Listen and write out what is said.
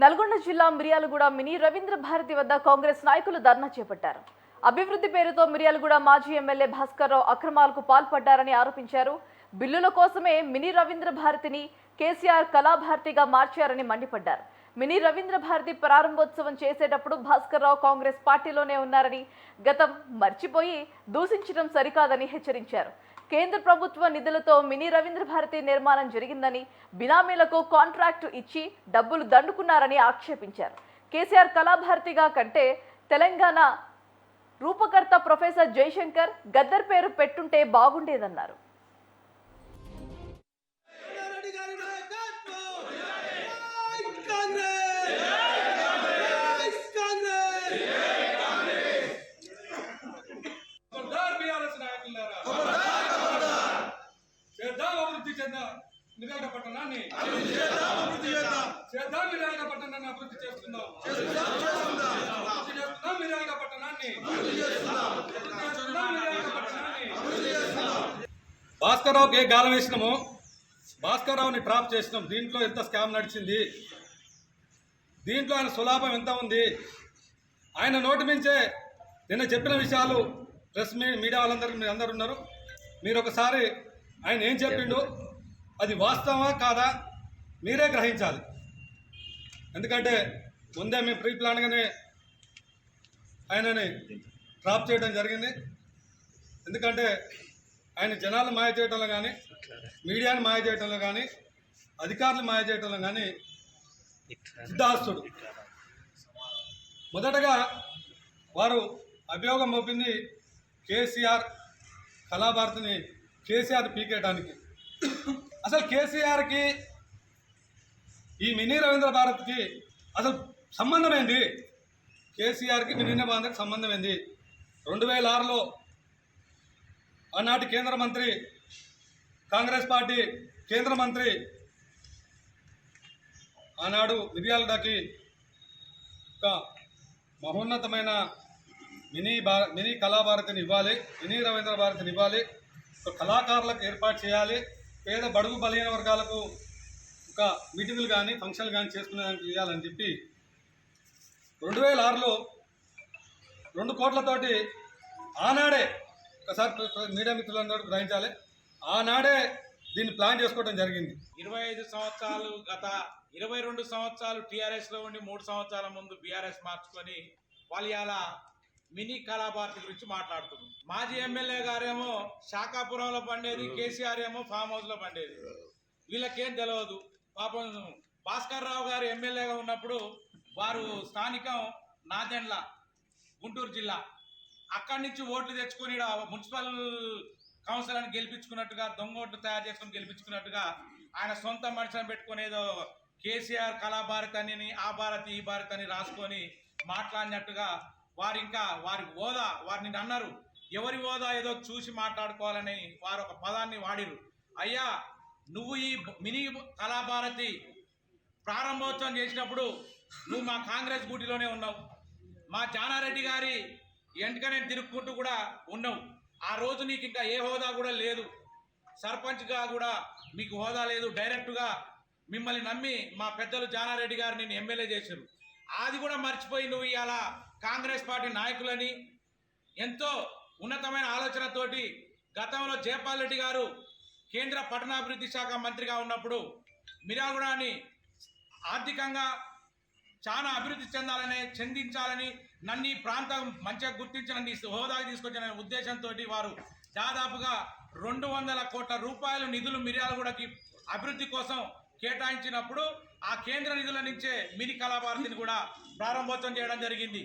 నల్గొండ జిల్లా మిర్యాలగూడ మినీ రవీంద్ర భారతి వద్ద కాంగ్రెస్ నాయకులు ధర్నా చేపట్టారు. అభివృద్ధి పేరుతో మిర్యాలగూడ మాజీ ఎమ్మెల్యే భాస్కర్ రావు అక్రమాలకు పాల్పడ్డారని ఆరోపించారు. బిల్లుల కోసమే మినీ రవీంద్ర భారతిని కేసీఆర్ కళాభారతిగా మార్చారని మండిపడ్డారు. మినీ రవీంద్ర భారతి ప్రారంభోత్సవం చేసేటప్పుడు భాస్కర్ రావు కాంగ్రెస్ పార్టీలోనే ఉన్నారని, గతం మర్చిపోయి దూషించడం సరికాదని హెచ్చరించారు. కేంద్ర ప్రభుత్వ నిధులతో మినీ రవీంద్ర భారతి నిర్మాణం జరిగిందని, బినామీలకు కాంట్రాక్టు ఇచ్చి డబ్బులు దండుకున్నారని ఆక్షేపించారు. కేసీఆర్ కళాభారతిగా కంటే తెలంగాణ రూపకర్త ప్రొఫెసర్ జయశంకర్ గద్దర్ పేరు పెట్టుంటే బాగుండేదన్నారు. పట్టణాన్ని అభివృద్ధి చేస్తున్నాం. భాస్కర్ రావుకి గాలం వేసినాము, భాస్కర్ రావుని ట్రాప్ చేసినాం. దీంట్లో ఎంత స్కామ్ నడిచింది, దీంట్లో ఆయన సులాభం ఎంత ఉంది, ఆయన నోటి మించే నిన్న చెప్పిన విషయాలు ప్రెస్ మీడియా వాళ్ళందరికీ మీరు అందరు ఉన్నారు. మీరు ఒకసారి ఆయన ఏం చెప్పిండు, అది వాస్తవమా కాదా మీరే గ్రహించాలి. ఎందుకంటే ముందే మేము ప్రీ ప్లాన్గానే ఆయనని ట్రాప్ చేయడం జరిగింది. ఎందుకంటే ఆయన జనాలు మాయ చేయడంలో కానీ, మీడియాని మాయ చేయడంలో కానీ, అధికారులు మాయ చేయడంలో కానీ సిద్ధాస్తుడు. మొదటగా వారు అభియోగం మోపింది కేసీఆర్ కళాభారతిని కేసీఆర్ పీకేయడానికి. అసలు కేసీఆర్కి ఈ మినీ రవీంద్ర భారత్కి అసలు సంబంధం ఏంది? కేసీఆర్కి మినీ భారత్కి సంబంధం ఏంది? 2006లో ఆనాటి కేంద్ర మంత్రి, కాంగ్రెస్ పార్టీ కేంద్ర మంత్రి ఆనాడు మిర్యాలగూడకి ఒక మహోన్నతమైన మినీ కళాభారతిని ఇవ్వాలి, మినీ రవీంద్ర భారతిని ఇవ్వాలి, ఒక కళాకారులకు ఏర్పాటు చేయాలి, పేద బడుగు బలహీన వర్గాలకు ఒక మీటింగులు కానీ ఫంక్షన్లు కానీ చేసుకునేదానికి ఇవ్వాలని చెప్పి 2006లో 2 కోట్లతోటి ఆనాడే, ఒకసారి మీడియా మిత్రులందరూ గ్రహించాలి, ఆనాడే దీన్ని ప్లాన్ చేసుకోవడం జరిగింది. 25 సంవత్సరాలు, గత 22 సంవత్సరాలు టీఆర్ఎస్లో ఉండి 3 సంవత్సరాల ముందు బీఆర్ఎస్ మార్చుకొని వాళ్ళు ఇలా మినీ కళాభారతి గురించి మాట్లాడుతున్నారు. మాజీ ఎమ్మెల్యే గారేమో శాఖాపురంలో పండేది, కేసీఆర్ ఏమో ఫామ్ హౌస్లో పండేది. వీళ్ళకేం తెలియదు. పాపం భాస్కర్ రావు గారు ఎమ్మెల్యేగా ఉన్నప్పుడు వారు స్థానికం నాదెండ్ల, గుంటూరు జిల్లా, అక్కడి నుంచి ఓట్లు తెచ్చుకొని మున్సిపల్ కౌన్సిలర్ని గెలిపించుకున్నట్టుగా, దొంగ ఓట్లు తయారు చేసుకుని గెలిపించుకున్నట్టుగా ఆయన సొంత మనుషులను పెట్టుకుని ఏదో కేసీఆర్ కళాభారతి అని, ఆ భారతి ఈ భారతి అని రాసుకొని మాట్లాడినట్టుగా వారి హోదా, వారిని అన్నారు. ఎవరి హోదా ఏదో చూసి మాట్లాడుకోవాలని వారు ఒక పదాన్ని వాడిరు. అయ్యా, నువ్వు ఈ మినీ కళాభారతి ప్రారంభోత్సవం చేసినప్పుడు నువ్వు మా కాంగ్రెస్ గూటిలోనే ఉన్నావు, మా జానారెడ్డి గారి వెంటనే తిరుక్కుంటూ కూడా ఉన్నావు. ఆ రోజు నీకు ఇంకా ఏ హోదా కూడా లేదు, సర్పంచ్గా కూడా మీకు హోదా లేదు. డైరెక్ట్గా మిమ్మల్ని నమ్మి మా పెద్దలు జానారెడ్డి గారు నేను ఎమ్మెల్యే చేశారు. అది కూడా మర్చిపోయి నువ్వు ఇవాళ కాంగ్రెస్ పార్టీ నాయకులని ఎంతో ఉన్నతమైన ఆలోచనతోటి, గతంలో జయపాల్ రెడ్డి గారు కేంద్ర పట్టణాభివృద్ధి శాఖ మంత్రిగా ఉన్నప్పుడు మిర్యాలగూడని ఆర్థికంగా చాలా అభివృద్ధి చెందించాలని, నన్ను ఈ ప్రాంతం మంచిగా గుర్తించిన హోదాకి తీసుకొచ్చిన ఉద్దేశంతో వారు దాదాపుగా 200 కోట్ల రూపాయల నిధులు మిర్యాలగూడకి అభివృద్ధి కోసం కేటాయించినప్పుడు ఆ కేంద్ర నిధుల నుంచే మినీ కళాభారతిని కూడా ప్రారంభోత్సవం చేయడం జరిగింది.